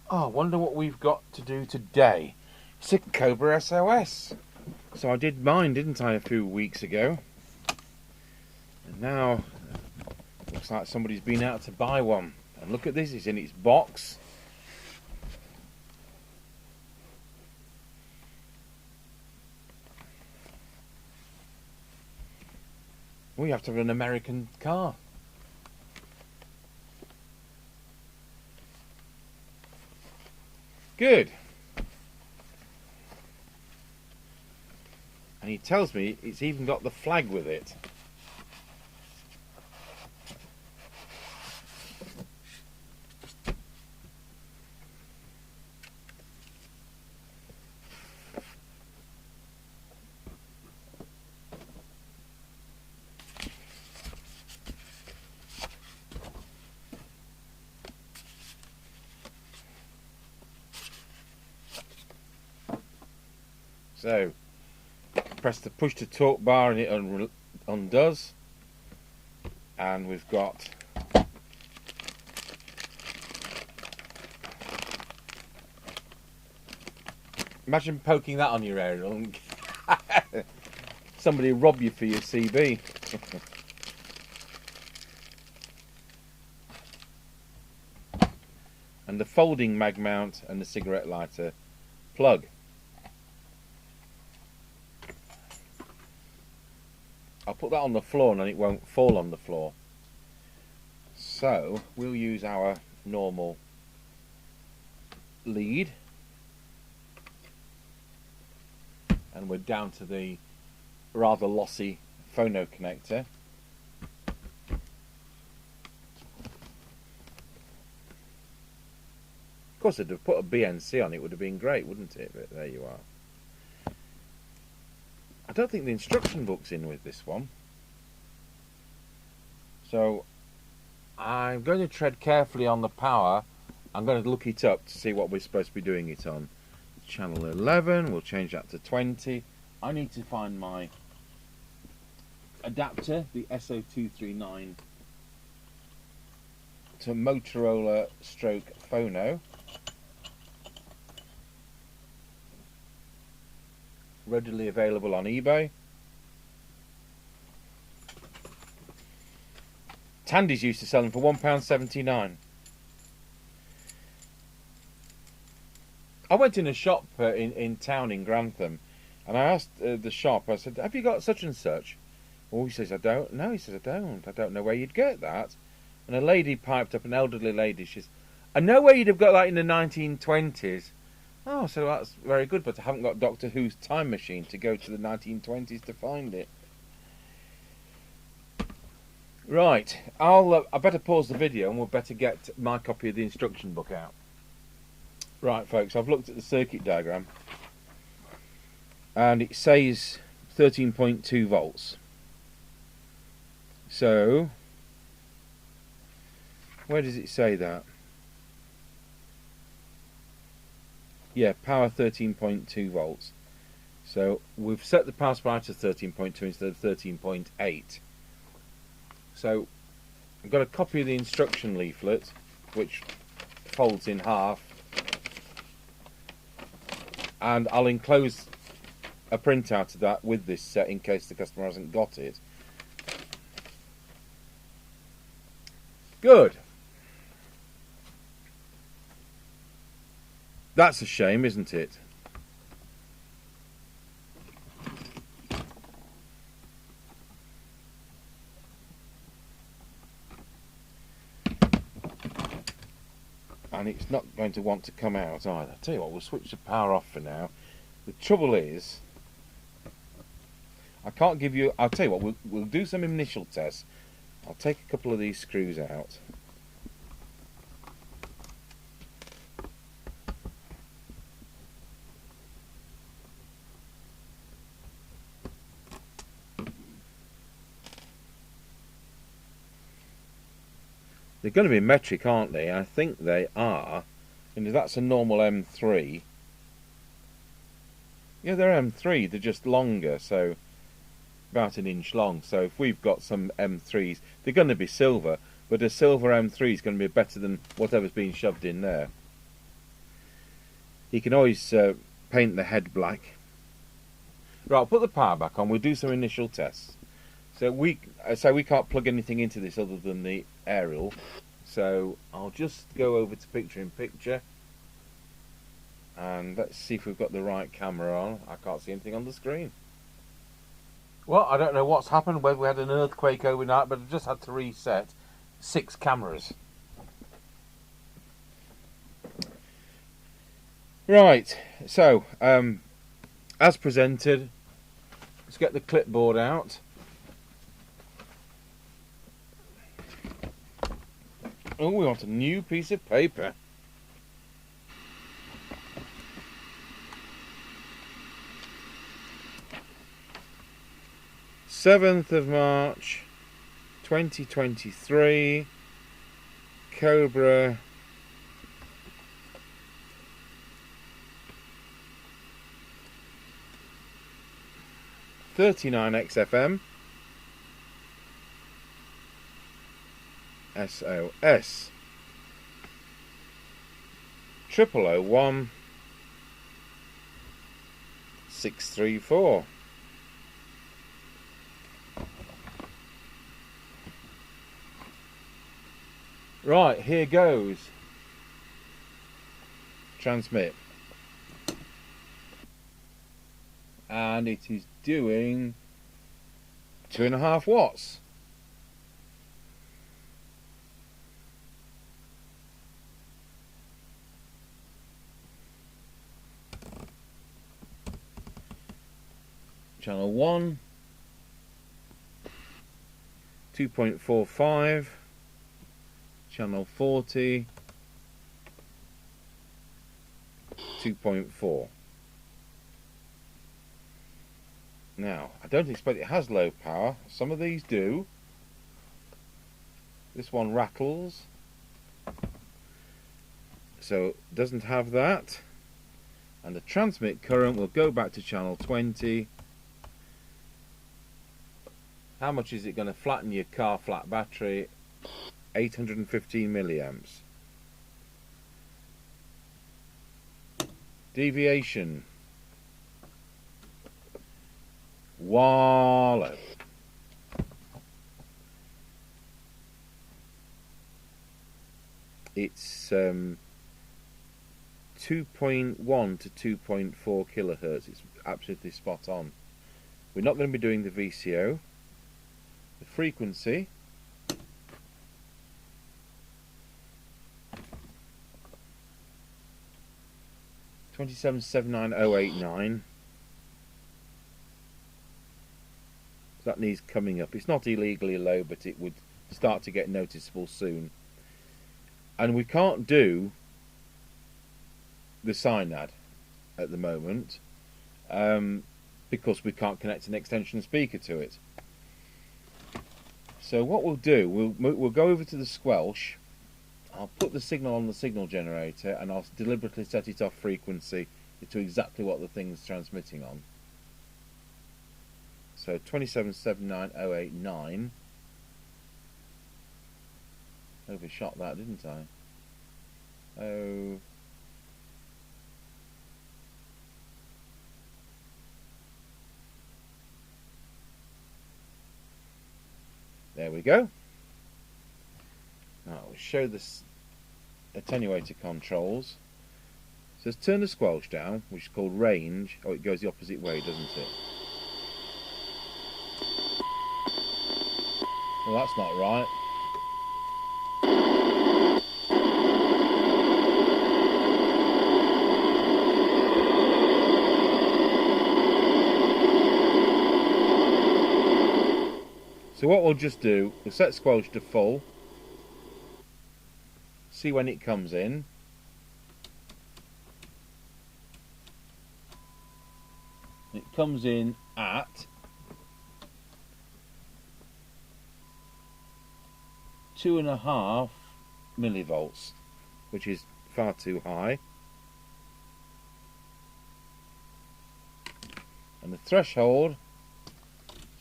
Oh, I wonder what we've got to do today. It's a Cobra SOS. So I did mine, didn't I, a few weeks ago? And now, looks like somebody's been out to buy one. And look at this, it's in its box. We have to have an American car. Good. And he tells me it's even got the flag with it. So, push the torque bar and it undoes. And we've got imagine poking that on your aerial and somebody rob you for your CB. And the folding mag mount and the cigarette lighter plug. I'll put that on the floor and then it won't fall on the floor. So we'll use our normal lead. And we're down to the rather lossy phono connector. Of course, if they'd have put a BNC on it, would have been great, wouldn't it? But there you are. I don't think the instruction book's in with this one. So I'm going to tread carefully on the power. I'm going to look it up to see what we're supposed to be doing it on. Channel 11, we'll change that to 20. I need to find my adapter, the SO239 to Motorola stroke phono. Readily available on eBay. Tandy's used to sell them for £1.79. I went in a shop in town in Grantham, and I asked the shop, I said, have you got such and such? Oh, he says, I don't. No, he says, I don't know where you'd get that. And a lady piped up, an elderly lady, she says, I know where you'd have got that in the 1920s. Oh, so that's very good, but I haven't got Doctor Who's time machine to go to the 1920s to find it. Right, I better pause the video and we'll better get my copy of the instruction book out. Right, folks, I've looked at the circuit diagram and it says 13.2 volts. So, where does it say that? Yeah, power 13.2 volts. So we've set the power supply to 13.2 instead of 13.8. So I've got a copy of the instruction leaflet, which folds in half, and I'll enclose a printout of that with this set in case the customer hasn't got it. Good. That's a shame, isn't it? And it's not going to want to come out either. I'll tell you what, we'll switch the power off for now. The trouble is, I can't give you... I'll tell you what, we'll do some initial tests. I'll take a couple of these screws out. They're going to be metric, aren't they? I think they are. And if that's a normal M3... Yeah, they're M3. They're just longer, so about an inch long. So if we've got some M3s, they're going to be silver, but a silver M3 is going to be better than whatever's being shoved in there. You can always paint the head black. Right, I'll put the power back on. We'll do some initial tests. So we can't plug anything into this other than the aerial. So I'll just go over to picture in picture. And let's see if we've got the right camera on. I can't see anything on the screen. Well, I don't know what's happened, whether we had an earthquake overnight, but I just had to reset 6 cameras. Right, so, as presented, let's get the clipboard out. Oh, we want a new piece of paper. Seventh of March 2023, Cobra 39 XFM SOS 0001 634. Right, here goes. Transmit. And it is doing 2.5 watts. Channel 1, 2.45, channel 40, 2.4. Now, I don't expect it has low power. Some of these do. This one rattles, so it doesn't have that. And the transmit current will go back to channel 20. How much is it going to flatten your car flat battery? 815 milliamps. Deviation. Wallow. It's 2.1 to 2.4 kilohertz. It's absolutely spot on. We're not going to be doing the VCO. The frequency, $27,79089. So that needs coming up. It's not illegally low, but it would start to get noticeable soon. And we can't do the Synad at the moment because we can't connect an extension speaker to it. So what we'll do, we'll go over to the squelch. I'll put the signal on the signal generator and I'll deliberately set it off frequency to exactly what the thing's transmitting on. So 27,79089. Overshot that, didn't I? Oh. There we go. Now we'll show this attenuator controls. So let's turn the squelch down, which is called range. Oh, it goes the opposite way, doesn't it? Well, that's not right. So what we'll just do, we'll set squelch to full, see when it comes in. It comes in at 2.5 millivolts, which is far too high. And the threshold,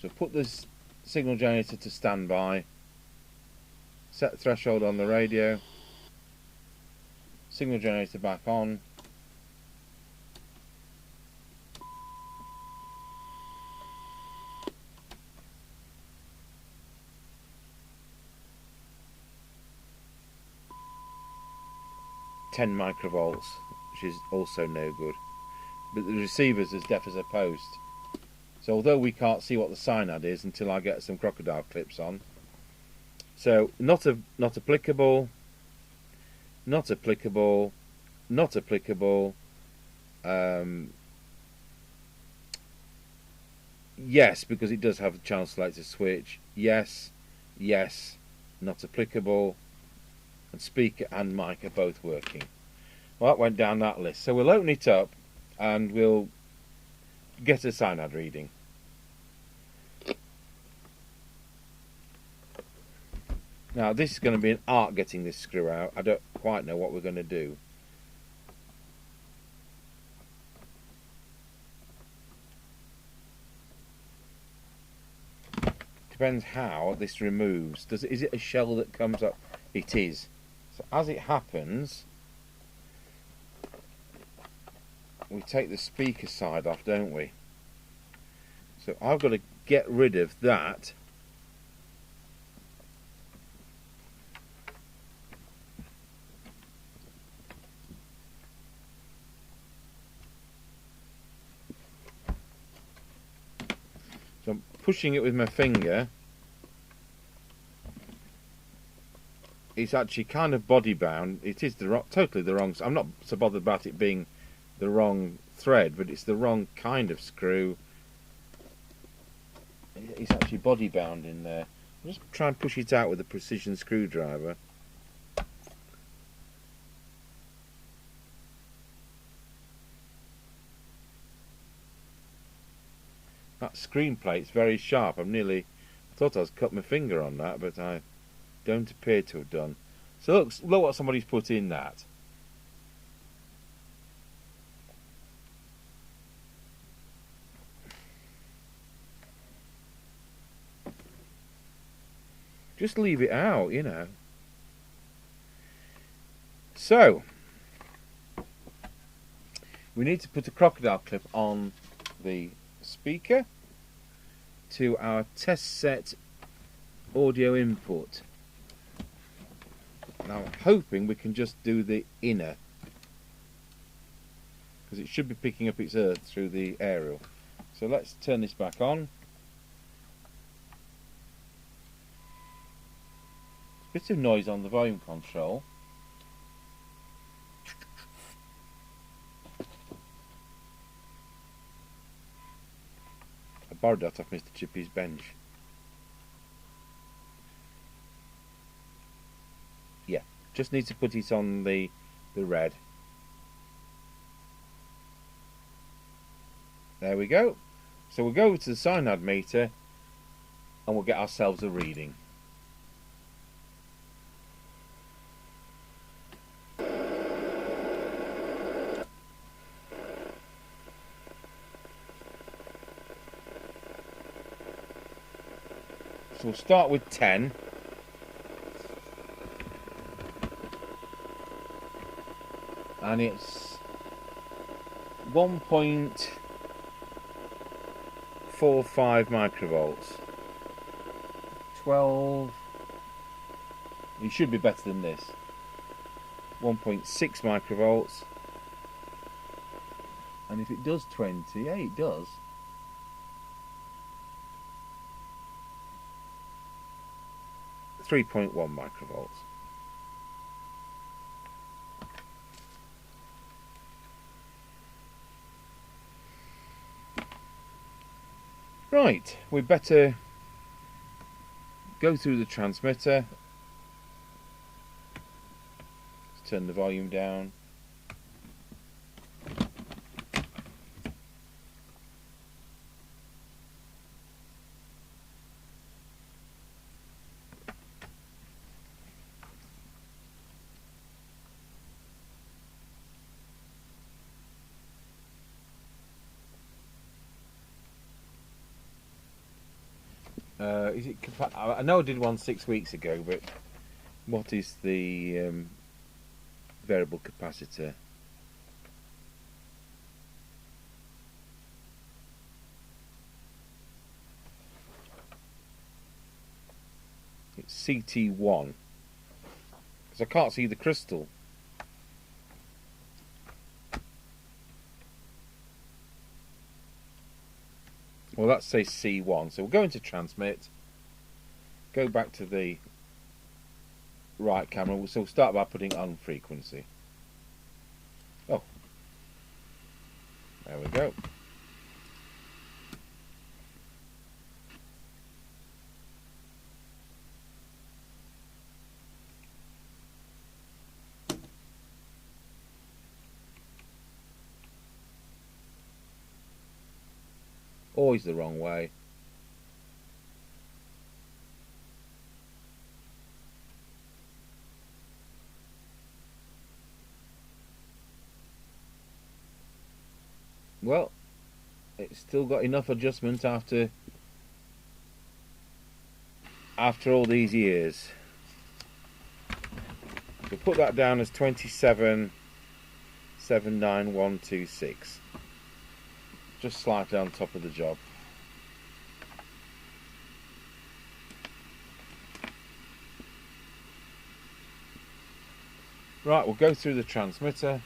so put this signal generator to standby, set the threshold on the radio, signal generator back on, 10 microvolts, which is also no good. But the receiver's as deaf as a post. So although we can't see what the cyanide is until I get some crocodile clips on. So not applicable, not applicable, not applicable. Yes, because it does have a channel selector switch. Yes, yes, not applicable. And speaker and mic are both working. Well, that went down that list. So we'll open it up and we'll get a cyanide reading. Now this is going to be an art getting this screw out. I don't quite know what we're going to do. Depends how this removes. Is it a shell that comes up? It is. So as it happens, we take the speaker side off, don't we? So I've got to get rid of that. So I'm pushing it with my finger. It's actually kind of body bound. It is totally the wrong. I'm not so bothered about it being the wrong thread, but it's the wrong kind of screw. It's actually body bound in there. I'll just try and push it out with a precision screwdriver. That screen plate's very sharp. I thought I was cut my finger on that, but I don't appear to have done. So look what somebody's put in that. Just leave it out, you know. So we need to put a crocodile clip on the speaker to our test set audio input. Now I'm hoping we can just do the inner, because it should be picking up its earth through the aerial. So let's turn this back on. Bit of noise on the volume control. I borrowed that off Mr. Chippy's bench. Yeah, just need to put it on the red. There we go. So we'll go over to the cyanide meter and we'll get ourselves a reading. So we'll start with 10. And it's 1.45 microvolts. 12. It should be better than this. 1.6 microvolts. And if it does 20, yeah, it does. .1 microvolts. Right, we better go through the transmitter. Let's turn the volume down. Is it? I know I did one 6 weeks ago, but what is the variable capacitor? It's CT1, because I can't see the crystal. Well, let's say C1. So we'll go into transmit, go back to the right camera. So we'll start by putting on frequency. Oh, there we go. Always the wrong way. Well, it's still got enough adjustment after all these years. We'll put that down as 2779126. Just slightly on top of the job. Right, we'll go through the transmitter.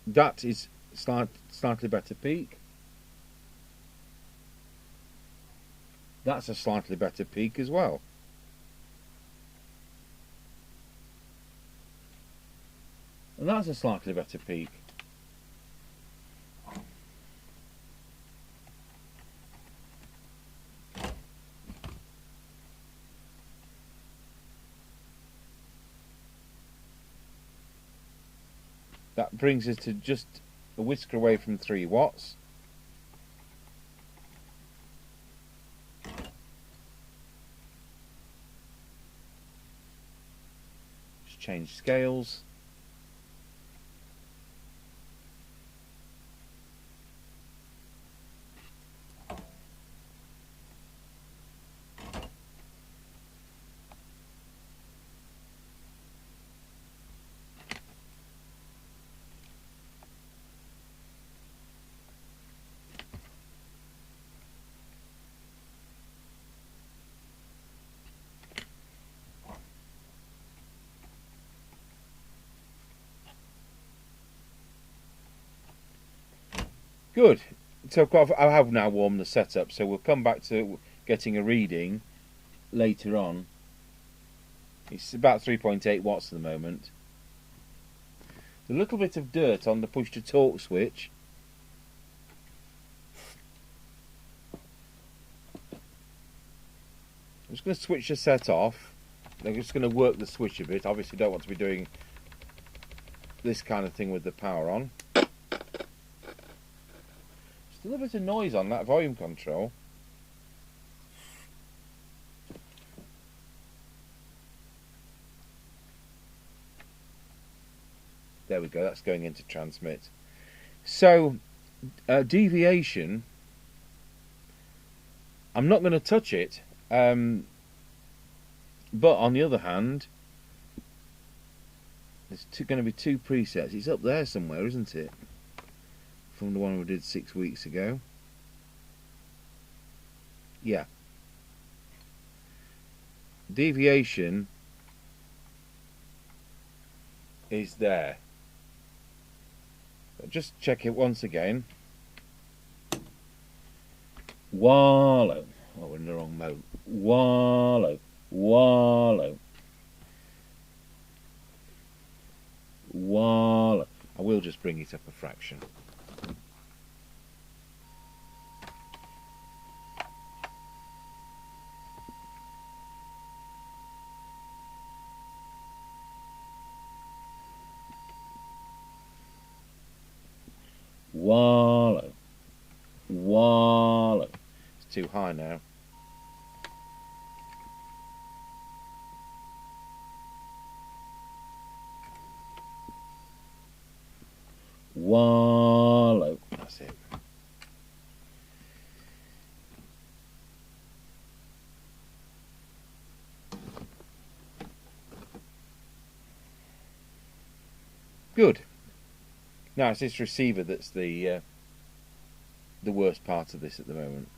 That is slightly better peak. That's a slightly better peak as well. And that's a slightly better peak. That brings us to just a whisker away from 3 watts. Just change scales. Good. So I have now warmed the setup, so we'll come back to getting a reading later on. It's about 3.8 watts at the moment. A little bit of dirt on the push to talk switch. I'm just going to switch the set off. I'm just going to work the switch a bit. Obviously don't want to be doing this kind of thing with the power on. Still a bit of noise on that volume control. There we go, that's going into transmit. So, deviation, I'm not going to touch it, but on the other hand, there's going to be 2 presets. It's up there somewhere, isn't it? From the one we did 6 weeks ago. Yeah. Deviation is there. Just check it once again. Wallow. Oh, we're in the wrong mode. Wallow. Wallow. Wallow. I will just bring it up a fraction. Wallow. Wallow. It's too high now. Wallow. That's it. Good. Now it's this receiver that's the worst part of this at the moment.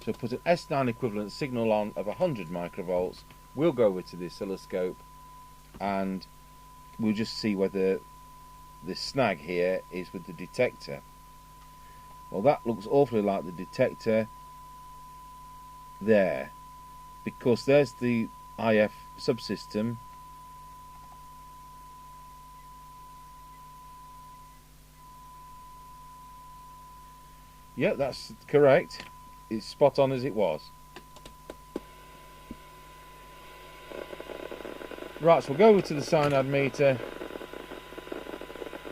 So put an S9 equivalent signal on of 100 microvolts. We'll go over to the oscilloscope and we'll just see whether the snag here is with the detector. Well, that looks awfully like the detector there, because there's the IF subsystem. Yep, that's correct. It's spot on as it was. Right, so we'll go over to the cyanide meter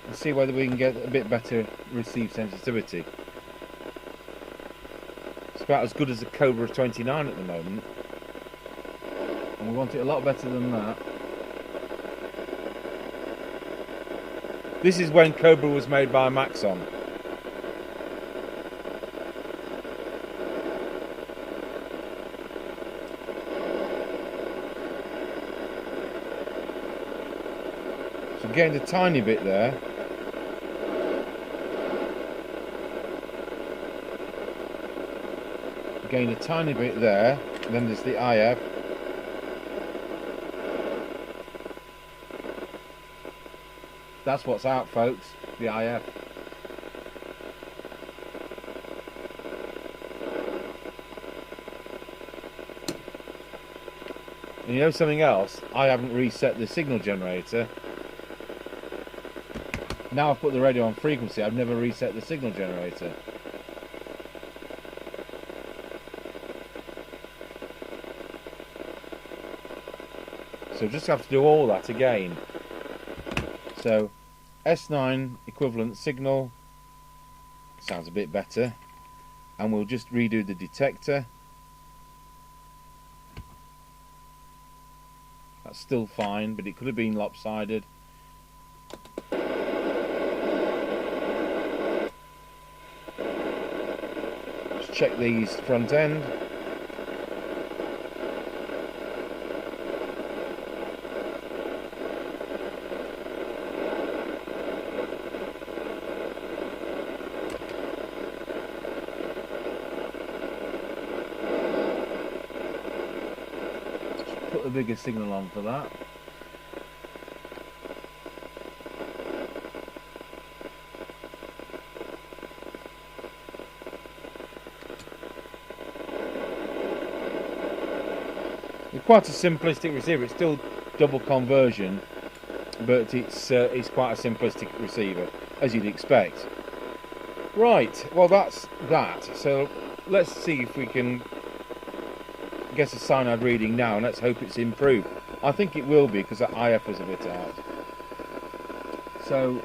and see whether we can get a bit better receive sensitivity. It's about as good as the Cobra 29 at the moment, and we want it a lot better than that. This is when Cobra was made by Maxon. So getting a tiny bit there. Gain a tiny bit there, and then there's the IF. That's what's out, folks, the IF. And you know something else? I haven't reset the signal generator. Now I've put the radio on frequency, I've never reset the signal generator. So just have to do all that again. So S9 equivalent signal sounds a bit better, and we'll just redo the detector. That's still fine, but it could have been lopsided. Just check these front end. Put the bigger signal on for that. It's quite a simplistic receiver. It's still double conversion, but it's quite a simplistic receiver, as you'd expect. Right, well that's that. So let's see if we can get a cyanide reading now, and let's hope it's improved. I think it will be, because that IF was a bit out. So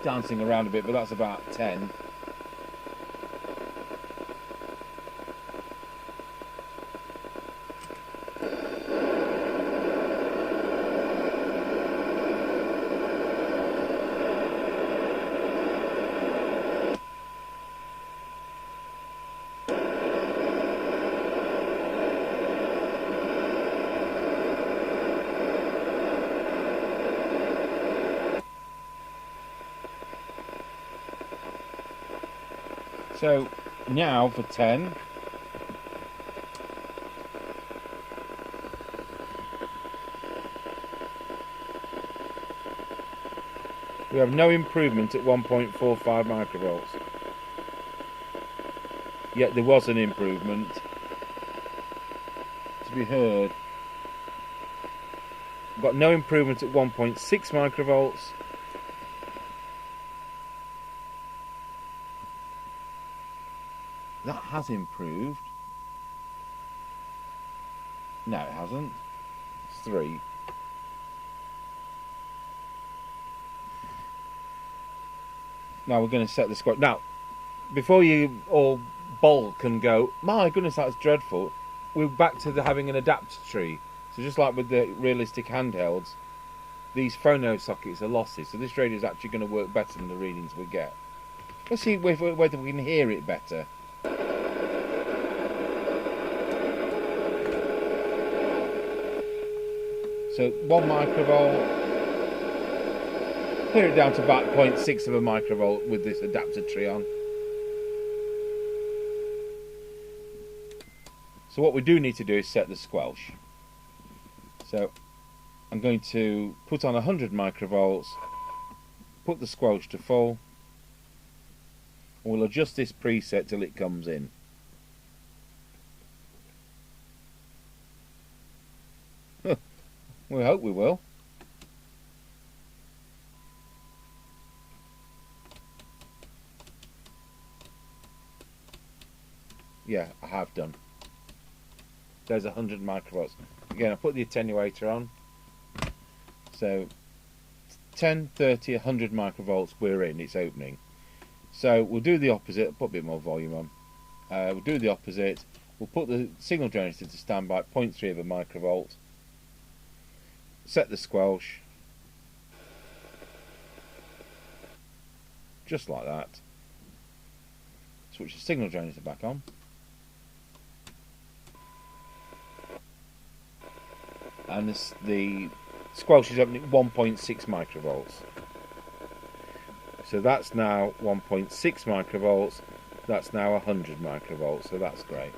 dancing around a bit, but that's about 10. So now for 10. We have no improvement at 1.45 microvolts. Yet there was an improvement to be heard. We've got no improvement at 1.6 microvolts. That has improved. No, it hasn't. It's 3. Now we're going to set the squat. Now, before you all balk and go, my goodness, that's dreadful, we're back to having an adapter tree. So just like with the realistic handhelds, these phono sockets are losses. So this radio is actually going to work better than the readings we get. Let's see whether we can hear it better. So 1 microvolt. Clear it down to about 0.6 of a microvolt with this adapter tree on. So what we do need to do is set the squelch. So I'm going to put on 100 microvolts, put the squelch to full, and we'll adjust this preset till it comes in. We hope we will. Yeah, I have done. There's 100 microvolts. Again, I put the attenuator on. So 10, 30, 100 microvolts, we're in, it's opening. So we'll do the opposite, put a bit more volume on. We'll do the opposite. We'll put the signal generator to standby at 0.3 of a microvolt. Set the squelch. Just like that. Switch the signal generator back on. And the squelch is opening at 1.6 microvolts. So that's now 1.6 microvolts. That's now 100 microvolts. So that's great.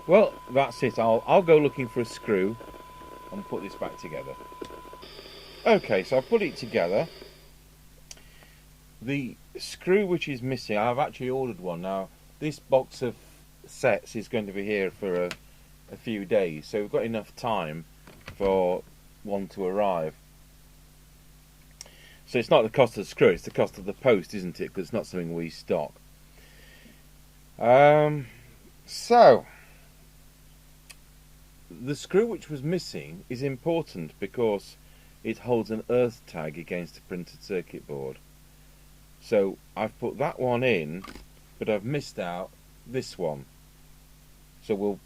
Well, that's it. I'll go looking for a screw and put this back together. Okay, so I've put it together. The screw which is missing, I've actually ordered one now. This box of sets is going to be here for a few days, so we've got enough time for one to arrive. So it's not the cost of the screw, it's the cost of the post, isn't it? Because it's not something we stock. So the screw which was missing is important because it holds an earth tag against a printed circuit board. So I've put that one in, but I've missed out this one. So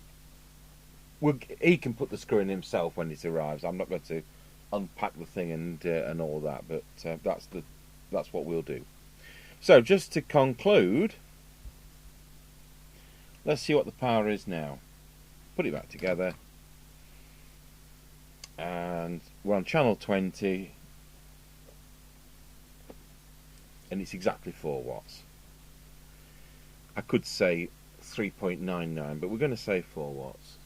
he can put the screw in himself when it arrives. I'm not going to unpack the thing and all that, but that's what we'll do. So just to conclude, let's see what the power is now. Put it back together, and we're on channel 20, and it's exactly 4 watts. I could say 3.99, but we're going to say 4 watts.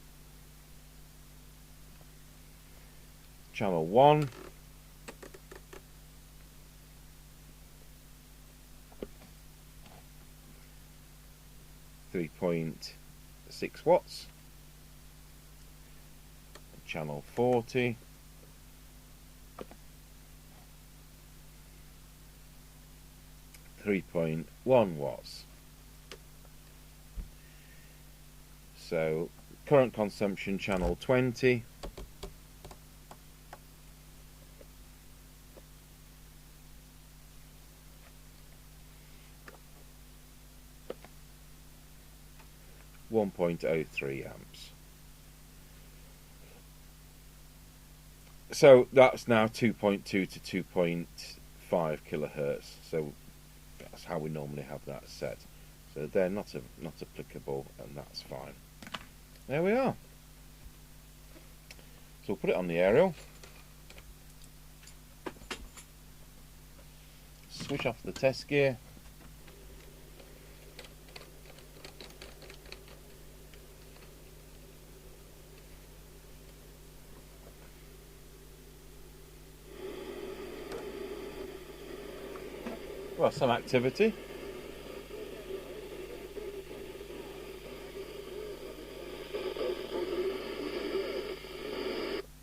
Channel 1. .6 watts. Channel 40. .1 watts. So current consumption channel 20. .03 amps. So that's now 2.2 to 2.5 kilohertz. So that's how we normally have that set. So they're not applicable, and that's fine. There we are. So we'll put it on the aerial. Switch off the test gear. Well, some activity.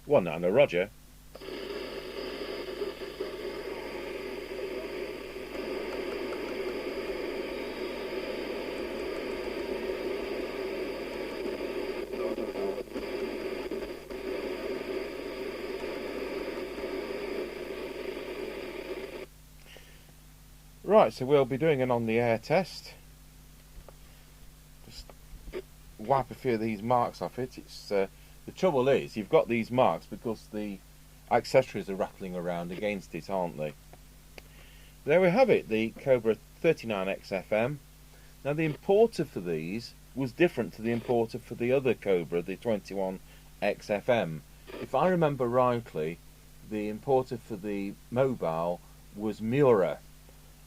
One and a Roger. Right, so we'll be doing an on-the-air test. Just wipe a few of these marks off it. It's the trouble is you've got these marks because the accessories are rattling around against it, aren't they? There we have it, the Cobra 39XFM. Now the importer for these was different to the importer for the other Cobra, the 21XFM. If I remember rightly, the importer for the mobile was Mura.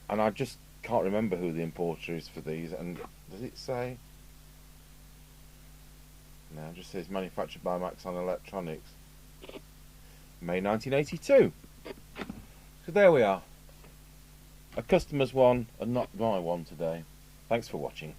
And I just can't remember who the importer is for these. And does it say? No, it just says manufactured by Maxon Electronics. May 1982. So there we are. A customer's one and not my one today. Thanks for watching.